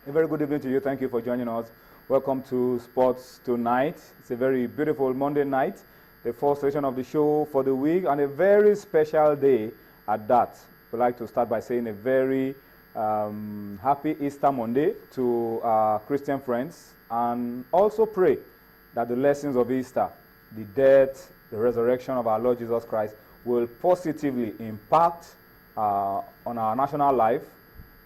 A very good evening to you. Thank you for joining us. Welcome to Sports Tonight. It's a very beautiful Monday night, the first session of the show for the week, and a very special day at that. We'd like to start by saying a very happy Easter Monday to our Christian friends, and also pray that the lessons of Easter, the death, the resurrection of our Lord Jesus Christ, will positively impact on our national life,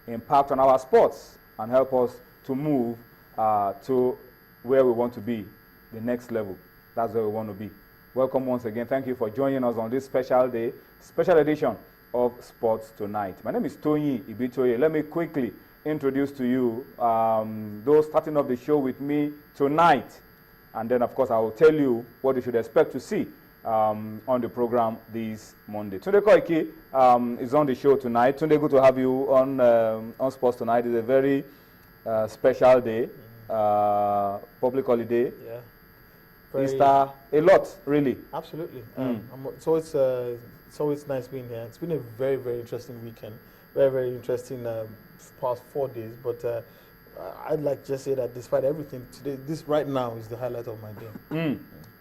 impact on our sports, and help us to move to where we want to be, the next level. That's where we want to be. Welcome once again. Thank you for joining us on this special day, special edition of Sports Tonight. My name is Toyin Ibitoye. Let me quickly introduce to you those starting off the show with me tonight. And then, of course, I will tell you what you should expect to see on the program this Monday. Tunde Koiki is on the show tonight. Tunde, good to have you on Sports Tonight. It's a very special day, public holiday. Yeah. Easter, a lot, really. Absolutely. So it's always nice being here. It's been a very, very interesting weekend. Very, very interesting past 4 days. But I'd like to just say that despite everything, today, this right now is the highlight of my day.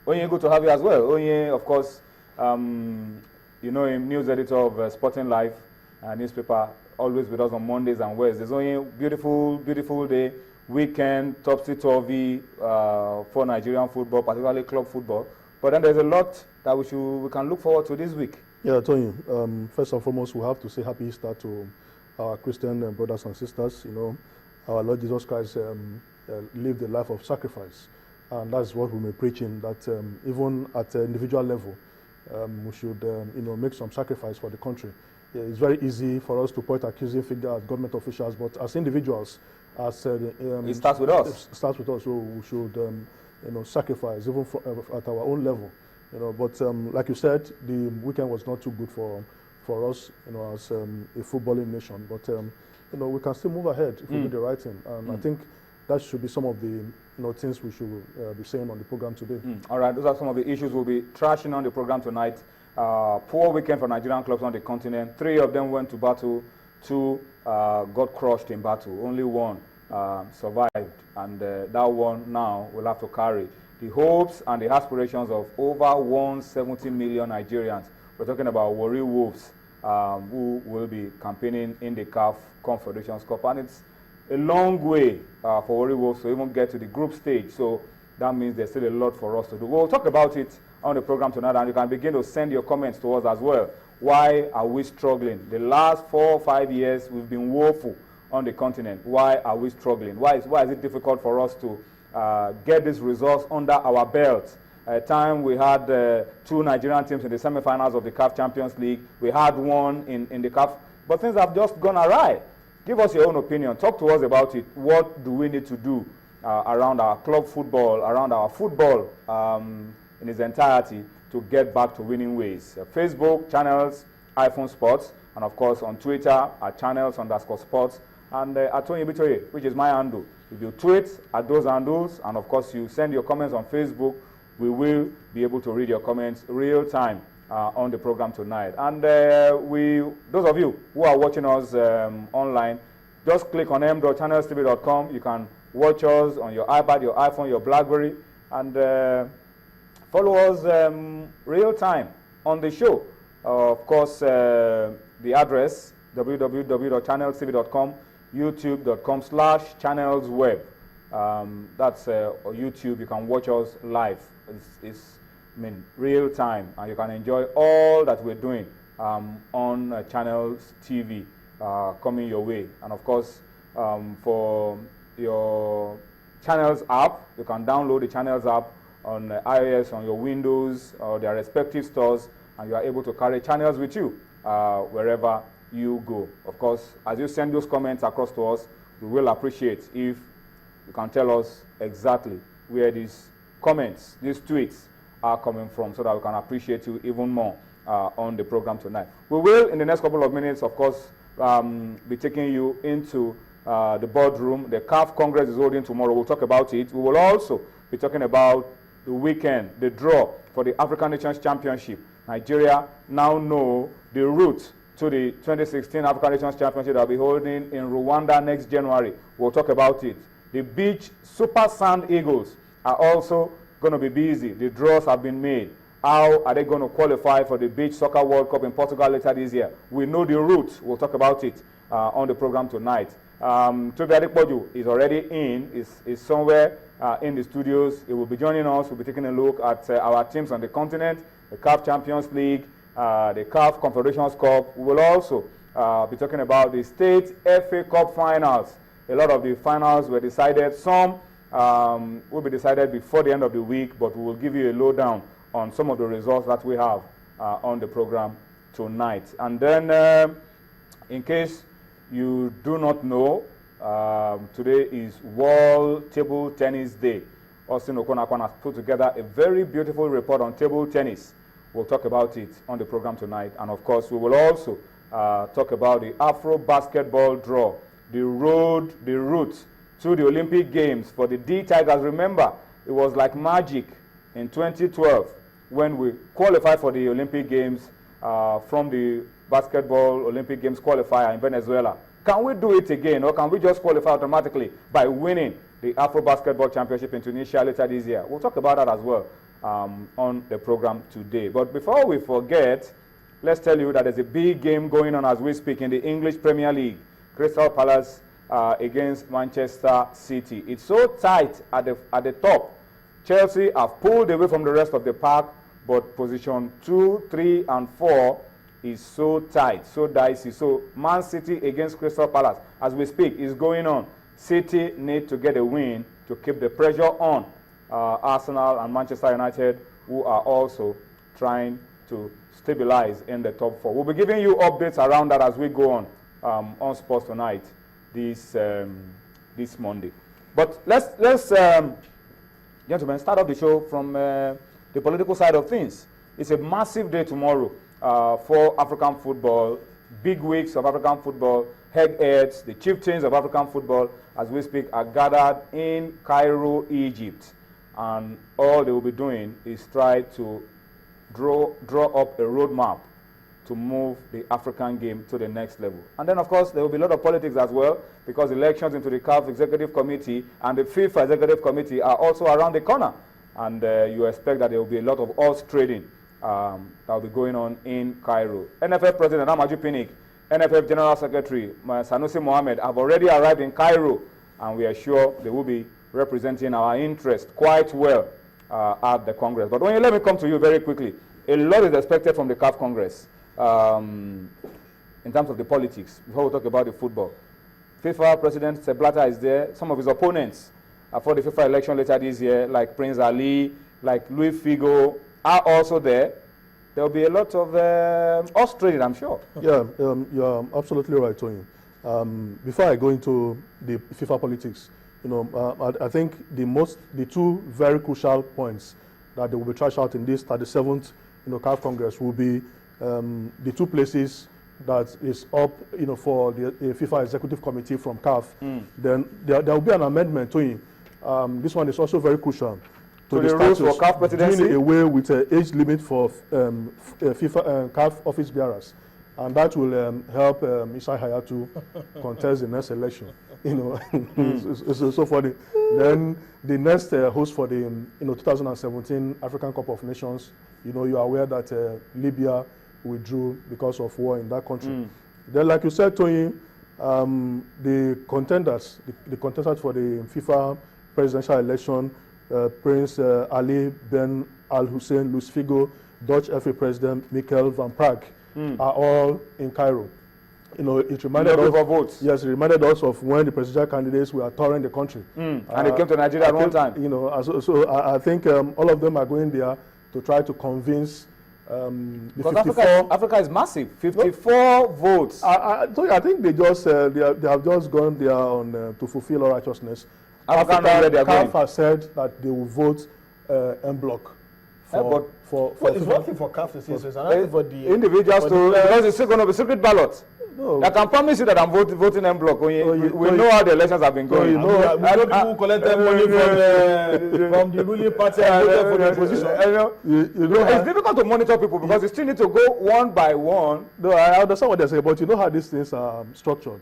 Onye, good to have you as well. Onye, of course, you know him, news editor of Sporting Life newspaper, always with us on Mondays and Wednesdays. Onye, beautiful, beautiful day, weekend, topsy-turvy for Nigerian football, particularly club football. But then there's a lot that we can look forward to this week. Yeah, Tony, first and foremost, we have to say happy Easter to our Christian brothers and sisters. You know, our Lord Jesus Christ lived a life of sacrifice. And that's what we'll be preaching, that even at an individual level, we should make some sacrifice for the country. Yeah, it's very easy for us to point accusing finger at government officials, but as individuals, it starts with us. It starts with us, so we should sacrifice even at our own level. But like you said, the weekend was not too good for us, as a footballing nation. But we can still move ahead if we do the right thing. And I think that should be some of the things we should be saying on the program today. All right, those are some of the issues we'll be trashing on the program tonight. Poor weekend for Nigerian clubs on the continent. 3 of them went to battle. 2 got crushed in battle. Only 1 survived, and that one now will have to carry the hopes and the aspirations of over 170 million Nigerians. We're talking about Warri Wolves, who will be campaigning in the CAF Confederations Cup, and it's a long way for Warri Wolves to even get to the group stage. So that means there's still a lot for us to do. We'll talk about it on the program tonight, and you can begin to send your comments to us as well. Why are we struggling? The last 4 or 5 years, we've been woeful on the continent. Why are we struggling? Why is it difficult for us to get these results under our belt? At a time we had 2 Nigerian teams in the semi-finals of the CAF Champions League. We had 1 in the CAF, but things have just gone awry. Give us your own opinion. Talk to us about it. What do we need to do around our club football, around our football in its entirety to get back to winning ways? Facebook, channels, iPhone Sports, and of course on Twitter at channels_sports, and at Toyin Ibitoye, which is my handle. If you tweet at those handles, and of course you send your comments on Facebook, we will be able to read your comments real time on the program tonight. And those of you who are watching us online, just click on m.channelstv.com. You can watch us on your iPad, your iPhone, your BlackBerry, and follow us real time on the show. Of course, the address www.channelstv.com, youtube.com/channelsweb. That's YouTube. You can watch us live. It's real time, and you can enjoy all that we're doing on Channels TV coming your way. And of course, for your Channels app, you can download the Channels app on iOS, on your Windows, or their respective stores, and you are able to carry channels with you wherever you go. Of course, as you send those comments across to us, we will appreciate if you can tell us exactly where these comments, these tweets are coming from, so that we can appreciate you even more on the program tonight. We will, in the next couple of minutes, of course, be taking you into the boardroom. The CAF Congress is holding tomorrow. We'll talk about it. We will also be talking about the weekend, the draw for the African Nations Championship. Nigeria now know the route to the 2016 African Nations Championship that will be holding in Rwanda next January. We'll talk about it. The beach Super Sand Eagles are also going to be busy. The draws have been made. How are they going to qualify for the Beach Soccer World Cup in Portugal later this year? We know the route. We'll talk about it on the program tonight. Tobi Adepoju is already is somewhere in the studios. He will be joining us. We'll be taking a look at our teams on the continent, the CAF Champions League, the CAF Confederations Cup. We will also be talking about the State FA Cup finals. A lot of the finals were decided. Some will be decided before the end of the week, but we will give you a lowdown on some of the results that we have on the program tonight. And then, in case you do not know, today is World Table Tennis Day. Austin Okonakwan has put together a very beautiful report on table tennis. We'll talk about it on the program tonight. And of course, we will also talk about the Afro basketball draw, the route to the Olympic Games for the D Tigers. Remember, it was like magic in 2012 when we qualified for the Olympic Games from the basketball Olympic Games qualifier in Venezuela. Can we do it again, or can we just qualify automatically by winning the Afro Basketball Championship in Tunisia later this year? We'll talk about that as well on the program today. But before we forget, let's tell you that there's a big game going on as we speak in the English Premier League. Crystal Palace against Manchester City. It's so tight at the top. Chelsea have pulled away from the rest of the pack, but position 2, 3, and 4 is so tight, so dicey. So Man City against Crystal Palace, as we speak, is going on. City need to get a win to keep the pressure on Arsenal and Manchester United, who are also trying to stabilize in the top 4. We'll be giving you updates around that as we go on Sports Tonight this Monday. But let's gentlemen, start off the show from the political side of things. It's a massive day tomorrow for African football. Big weeks of African football. Heads, the chieftains of African football, as we speak, are gathered in Cairo, Egypt. And all they will be doing is try to draw up a roadmap to move the African game to the next level. And then, of course, there will be a lot of politics as well, because elections into the CAF Executive Committee and the FIFA Executive Committee are also around the corner. And you expect that there will be a lot of horse trading that will be going on in Cairo. NFF President Amaju Pinnick, NFF General Secretary Sanusi Mohammed have already arrived in Cairo, and we are sure they will be representing our interest quite well at the Congress. But let me come to you very quickly. A lot is expected from the CAF Congress. In terms of the politics, before we talk about the football. FIFA President Sepp Blatter is there. Some of his opponents for the FIFA election later this year, like Prince Ali, like Louis Figo, are also there. There will be a lot of horse trading, I'm sure. Yeah, you're absolutely right, Toyin. Before I go into the FIFA politics, I think the two very crucial points that they will be trashed out in this 37th CAF Congress will be the two places that is up, for the FIFA Executive Committee from CAF. Then there will be an amendment to it. This one is also very crucial. To the rules for CAF presidency? Doing away with an age limit for FIFA CAF office bearers. And that will help Isai Hayatu contest the next election. So for then the next host for the 2017 African Cup of Nations, you are aware that Libya withdrew because of war in that country. Then, like you said, Toyin, the contenders for the FIFA presidential election, Prince Ali Ben Al Hussein, Luis Figo, Dutch FA President Michael van Praag, are all in Cairo. It reminded us. Yes, it reminded us of when the presidential candidates were touring the country, and they came to Nigeria at one time. So I think all of them are going there to try to convince. Because Africa is massive, 54 votes. I think they just they have just gone there on to fulfill all righteousness. CAF has said that they will vote en bloc. It's one thing for CAF to say, so it's another thing for the individuals because it's still going to be secret ballot. No. I can promise you that I'm voting en bloc. We know how the elections have been going. We know people who collected money from the ruling party and voted for the opposition. It's difficult to monitor people because you still need to go one by one. No, I understand what they're saying, but you know how these things are structured.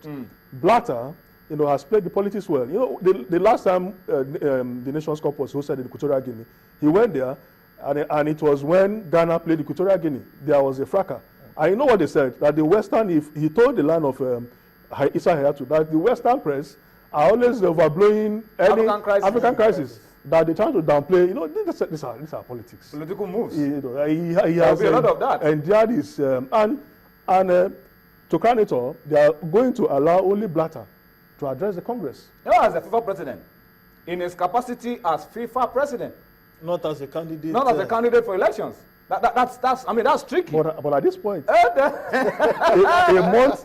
Blatter, has played the politics well. The last time the Nations Cup was hosted in Equatorial Guinea, he went there, and it was when Ghana played Equatorial Guinea. There was a fracas. And you know what they said? That the Western, if he told the line of Issa Hayatu that the Western press are always overblowing any African crisis. That they try to downplay. These are politics. Political moves. He There has will be a lot of that. And that is to crown it all, they are going to allow only Blatter to address the Congress. As the FIFA president, in his capacity as FIFA president, not as a candidate. Not as a candidate for elections. That's tricky. But at this point, a month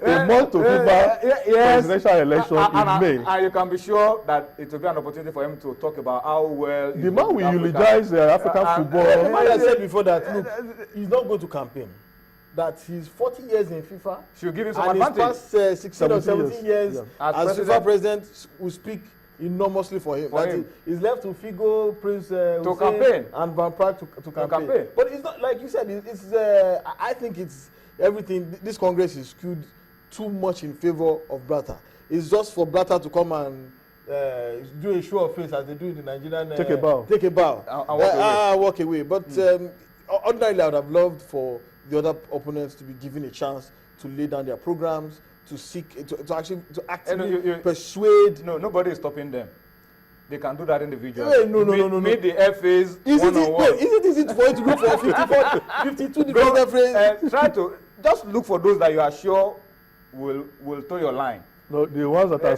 to FIFA presidential election in May. And you can be sure that it will be an opportunity for him to talk about how well the man will eulogize African football. The man has said before that look, he's not going to campaign. That he's 40 years in FIFA. Should give him some and advantage. his past 16 or 17 years as FIFA president will speak enormously for him. He's left to Figo, Prince to campaign and Van Praag to campaign. But it's not like you said. I think it's everything. This Congress is skewed too much in favor of Blatter. It's just for Blatter to come and do a show of face as they do in the Nigerian. Take a bow. Take a bow. Walk away. But ordinarily, I would have loved for the other opponents to be given a chance to lay down their programs, to seek, to actively persuade. No, nobody is stopping them. They can do that individually. No. Meet the FAs one-on-one. Is it easy for you to look for 52 different FAs? Try to just look for those that you are sure will toe your line. No, the ones that are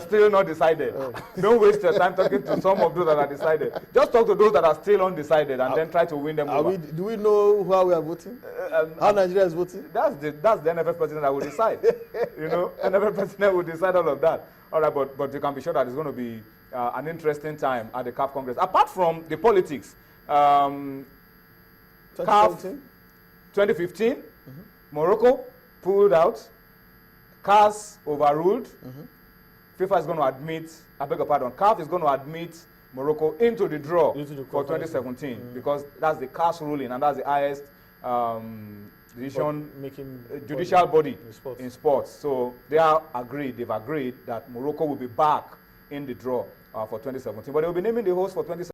still not decided. Don't waste your time talking to some of those that are decided. Just talk to those that are still undecided and then try to win them over. Do we know how we are voting? How Nigeria is voting? That's the NFF president that will decide. NFF president will decide all of that. All right, but you can be sure that it's going to be an interesting time at the CAF Congress. Apart from the politics, CAF 2015, Morocco pulled out. CAS overruled. FIFA is going to admit, I beg your pardon, CAF is going to admit Morocco into the draw for 2017 because that's the CAS ruling and that's the highest judicial body in sports. So they've agreed that Morocco will be back in the draw for 2017. But they will be naming the host for 2017.